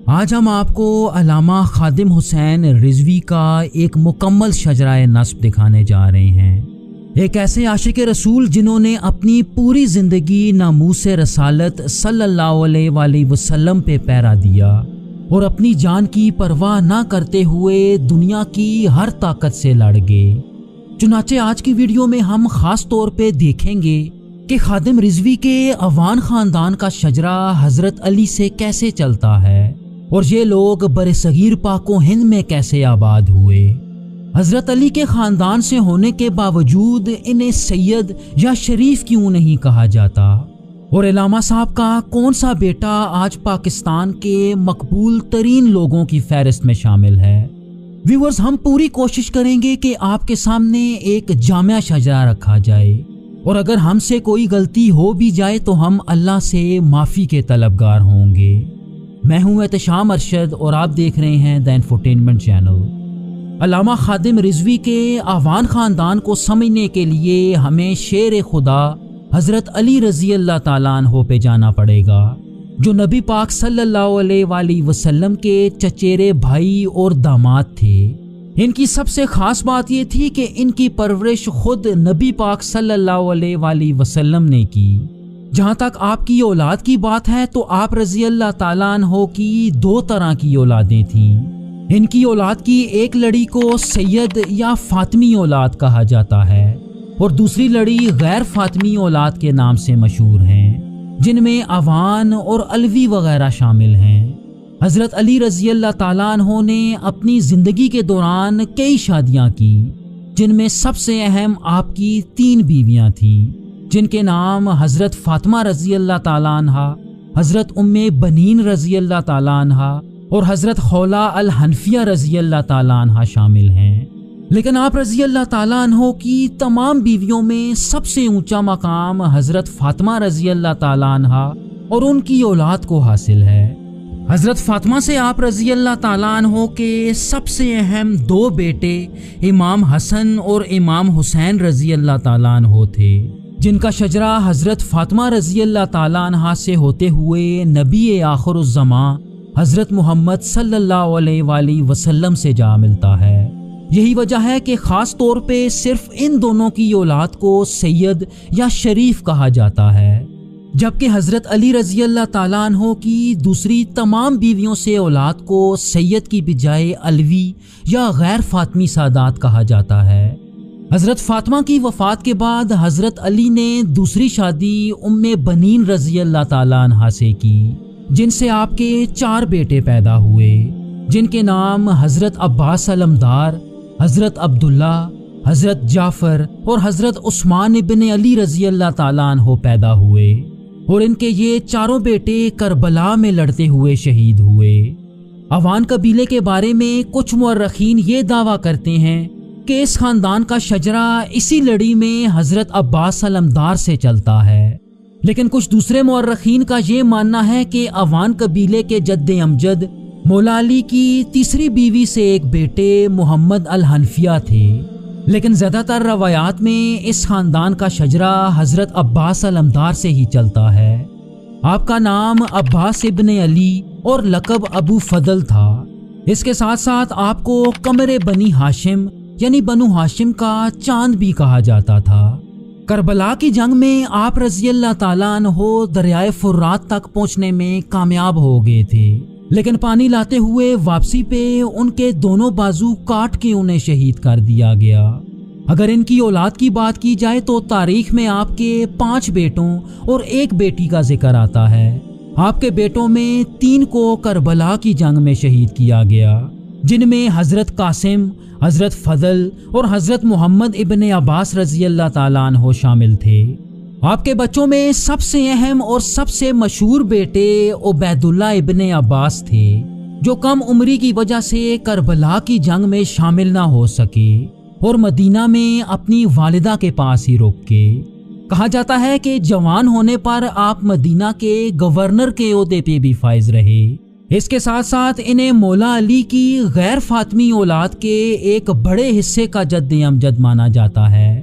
آج ہم آپ کو علامہ خادم حسین رضوی کا ایک مکمل شجرۂ نسب دکھانے جا رہے ہیں۔ ایک ایسے عاشق رسول جنہوں نے اپنی پوری زندگی ناموس رسالت صلی اللہ علیہ وآلہ وسلم پہ پہرا دیا اور اپنی جان کی پرواہ نہ کرتے ہوئے دنیا کی ہر طاقت سے لڑ گئے۔ چنانچہ آج کی ویڈیو میں ہم خاص طور پہ دیکھیں گے کہ خادم رضوی کے عوان خاندان کا شجرہ حضرت علی سے کیسے چلتا ہے اور یہ لوگ برصغیر پاک و ہند میں کیسے آباد ہوئے۔ حضرت علی کے خاندان سے ہونے کے باوجود انہیں سید یا شریف کیوں نہیں کہا جاتا، اور علامہ صاحب کا کون سا بیٹا آج پاکستان کے مقبول ترین لوگوں کی فہرست میں شامل ہے۔ ویورز، ہم پوری کوشش کریں گے کہ آپ کے سامنے ایک جامع شجرہ رکھا جائے، اور اگر ہم سے کوئی غلطی ہو بھی جائے تو ہم اللہ سے معافی کے طلبگار ہوں گے۔ میں ہوں احتشام ارشد اور آپ دیکھ رہے ہیں دی انفوٹینمنٹ چینل۔ علامہ خادم رضوی کے عوان خاندان کو سمجھنے کے لیے ہمیں شیر خدا حضرت علی رضی اللہ تعالیٰ عنہ پہ جانا پڑے گا، جو نبی پاک صلی اللہ علیہ وآلہ وسلم کے چچیرے بھائی اور داماد تھے۔ ان کی سب سے خاص بات یہ تھی کہ ان کی پرورش خود نبی پاک صلی اللہ علیہ وآلہ وسلم نے کی۔ جہاں تک آپ کی اولاد کی بات ہے تو آپ رضی اللہ تعالیٰ عنہ کی دو طرح کی اولادیں تھیں۔ ان کی اولاد کی ایک لڑی کو سید یا فاطمی اولاد کہا جاتا ہے، اور دوسری لڑی غیر فاطمی اولاد کے نام سے مشہور ہیں، جن میں عوان اور علوی وغیرہ شامل ہیں۔ حضرت علی رضی اللہ تعالیٰ عنہ نے اپنی زندگی کے دوران کئی شادیاں کی، جن میں سب سے اہم آپ کی 3 بیویاں تھیں، جن کے نام حضرت فاطمہ رضی اللہ تعالیٰ عنہ، حضرت ام بنین رضی اللہ تعالیٰ عنہ اور حضرت خولہ الحنفیہ رضی اللہ تعالیٰ عنہ شامل ہیں۔ لیکن آپ رضی اللہ تعالیٰ عنہ کی تمام بیویوں میں سب سے اونچا مقام حضرت فاطمہ رضی اللہ تعالیٰ عنہ اور ان کی اولاد کو حاصل ہے۔ حضرت فاطمہ سے آپ رضی اللہ تعالیٰ عنہ کے سب سے اہم 2 بیٹے امام حسن اور امام حسین رضی اللہ تعالیٰ عنہ تھے، جن کا شجرہ حضرت فاطمہ رضی اللہ تعالیٰ عنہ سے ہوتے ہوئے نبی آخر الزمان حضرت محمد صلی اللہ علیہ وآلہ وسلم سے جا ملتا ہے۔ یہی وجہ ہے کہ خاص طور پہ صرف ان دونوں کی اولاد کو سید یا شریف کہا جاتا ہے، جبکہ حضرت علی رضی اللہ تعالیٰ عنہ کی دوسری تمام بیویوں سے اولاد کو سید کی بجائے علوی یا غیر فاطمی سادات کہا جاتا ہے۔ حضرت فاطمہ کی وفات کے بعد حضرت علی نے دوسری شادی ام بنین رضی اللہ تعالیٰ عنہ سے کی، جن سے آپ کے 4 بیٹے پیدا ہوئے، جن کے نام حضرت عباس علمدار، حضرت عبداللہ، حضرت جعفر اور حضرت عثمان ابن علی رضی اللہ تعالیٰ عنہ پیدا ہوئے، اور ان کے یہ 4 بیٹے کربلا میں لڑتے ہوئے شہید ہوئے۔ عوان قبیلے کے بارے میں کچھ مورخین یہ دعویٰ کرتے ہیں کہ اس خاندان کا شجرہ اسی لڑی میں حضرت عباس علمدار سے چلتا ہے، لیکن کچھ دوسرے مورخین کا یہ ماننا ہے کہ عوان قبیلے کے جد امجد مولا علی کی تیسری بیوی سے ایک بیٹے محمد الحنفیہ تھے، لیکن زیادہ تر روایات میں اس خاندان کا شجرہ حضرت عباس علمدار سے ہی چلتا ہے۔ آپ کا نام عباس ابن علی اور لقب ابو فضل تھا۔ اس کے ساتھ ساتھ آپ کو قمر بنی ہاشم یعنی بنو ہاشم کا چاند بھی کہا جاتا تھا۔ کربلا کی جنگ میں آپ رضی اللہ تعالیٰ عنہ دریائے فرات تک پہنچنے میں کامیاب ہو گئے تھے، لیکن پانی لاتے ہوئے واپسی پہ ان کے دونوں بازو کاٹ کے انہیں شہید کر دیا گیا۔ اگر ان کی اولاد کی بات کی جائے تو تاریخ میں آپ کے 5 بیٹوں اور 1 بیٹی کا ذکر آتا ہے۔ آپ کے بیٹوں میں 3 کو کربلا کی جنگ میں شہید کیا گیا، جن میں حضرت قاسم، حضرت فضل اور حضرت محمد ابن عباس رضی اللہ تعالیٰ عنہ شامل تھے۔ آپ کے بچوں میں سب سے اہم اور سب سے مشہور بیٹے عبید اللہ ابن عباس تھے، جو کم عمری کی وجہ سے کربلا کی جنگ میں شامل نہ ہو سکے اور مدینہ میں اپنی والدہ کے پاس ہی رک کے۔ کہا جاتا ہے کہ جوان ہونے پر آپ مدینہ کے گورنر کے عہدے پہ بھی فائز رہے۔ اس کے ساتھ ساتھ انہیں مولا علی کی غیر فاطمی اولاد کے ایک بڑے حصے کا جد امجد مانا جاتا ہے۔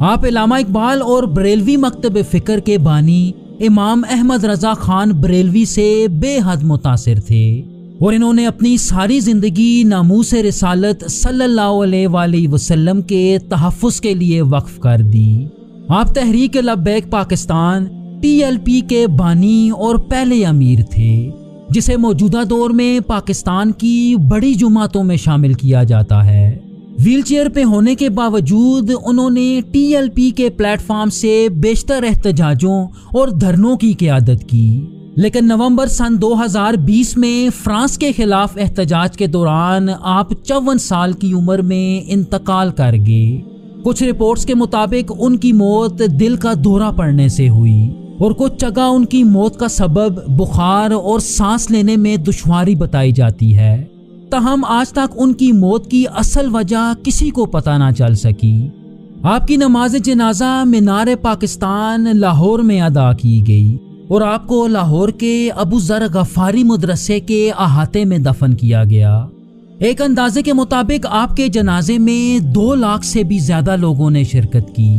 آپ علامہ اقبال اور بریلوی مکتب فکر کے بانی امام احمد رضا خان بریلوی سے بے حد متاثر تھے اور انہوں نے اپنی ساری زندگی ناموس رسالت صلی اللہ علیہ وآلہ وسلم کے تحفظ کے لیے وقف کر دی۔ آپ تحریک لبیک پاکستان TLP کے بانی اور پہلے امیر تھے، جسے موجودہ دور میں پاکستان کی بڑی جماعتوں میں شامل کیا جاتا ہے۔ ویل چیئر پہ ہونے کے باوجود انہوں نے TLP کے پلیٹ فارم سے بیشتر احتجاجوں اور دھرنوں کی قیادت کی، لیکن نومبر سن 2020 میں فرانس کے خلاف احتجاج کے دوران آپ 54 سال کی عمر میں انتقال کر گئے۔ کچھ رپورٹس کے مطابق ان کی موت دل کا دورہ پڑنے سے ہوئی اور کچھ جگہ ان کی موت کا سبب بخار اور سانس لینے میں دشواری بتائی جاتی ہے۔ تاہم آج تک ان کی موت کی اصل وجہ کسی کو پتہ نہ چل سکی۔ آپ کی نماز جنازہ مینار پاکستان لاہور میں ادا کی گئی اور آپ کو لاہور کے ابو ذر غفاری مدرسے کے احاطے میں دفن کیا گیا۔ ایک اندازے کے مطابق آپ کے جنازے میں 2 لاکھ سے بھی زیادہ لوگوں نے شرکت کی۔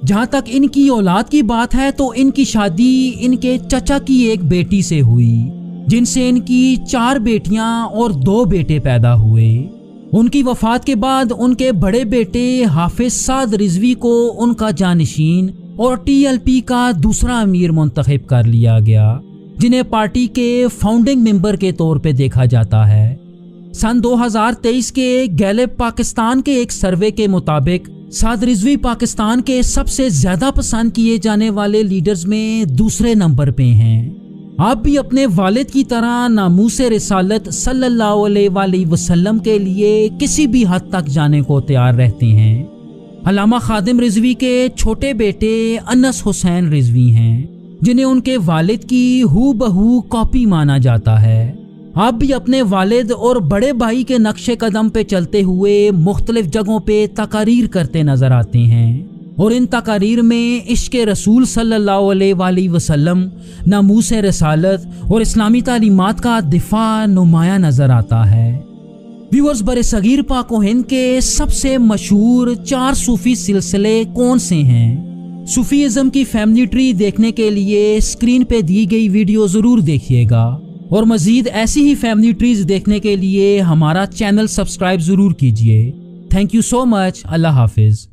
جہاں تک ان کی اولاد کی بات ہے تو ان کی شادی ان کے چچا کی ایک بیٹی سے ہوئی، جن سے ان کی 4 بیٹیاں اور 2 بیٹے پیدا ہوئے۔ ان کی وفات کے بعد ان کے بڑے بیٹے حافظ سعد رضوی کو ان کا جانشین اور TLP کا دوسرا امیر منتخب کر لیا گیا، جنہیں پارٹی کے فاؤنڈنگ ممبر کے طور پہ دیکھا جاتا ہے۔ سن 2023 کے گیلپ پاکستان کے ایک سروے کے مطابق سعد رضوی پاکستان کے سب سے زیادہ پسند کیے جانے والے لیڈرز میں دوسرے نمبر پہ ہیں۔ آپ بھی اپنے والد کی طرح ناموس رسالت صلی اللہ علیہ وآلہ وسلم کے لیے کسی بھی حد تک جانے کو تیار رہتے ہیں۔ علامہ خادم رضوی کے چھوٹے بیٹے انس حسین رضوی ہیں، جنہیں ان کے والد کی ہو بہو کاپی مانا جاتا ہے۔ آپ بھی اپنے والد اور بڑے بھائی کے نقش قدم پہ چلتے ہوئے مختلف جگہوں پہ تقاریر کرتے نظر آتے ہیں، اور ان تقاریر میں عشق رسول صلی اللہ علیہ وآلہ وسلم، ناموس رسالت اور اسلامی تعلیمات کا دفاع نمایاں نظر آتا ہے۔ ویورز، برصغیر پاک و ہند کے سب سے مشہور 4 صوفی سلسلے کون سے ہیں؟ صوفیزم کی فیملی ٹری دیکھنے کے لیے اسکرین پہ دی گئی ویڈیو ضرور دیکھیے گا، اور مزید ایسی ہی فیملی ٹریز دیکھنے کے لیے ہمارا چینل سبسکرائب ضرور کیجیے۔ تھینک یو سو مچ۔ اللہ حافظ۔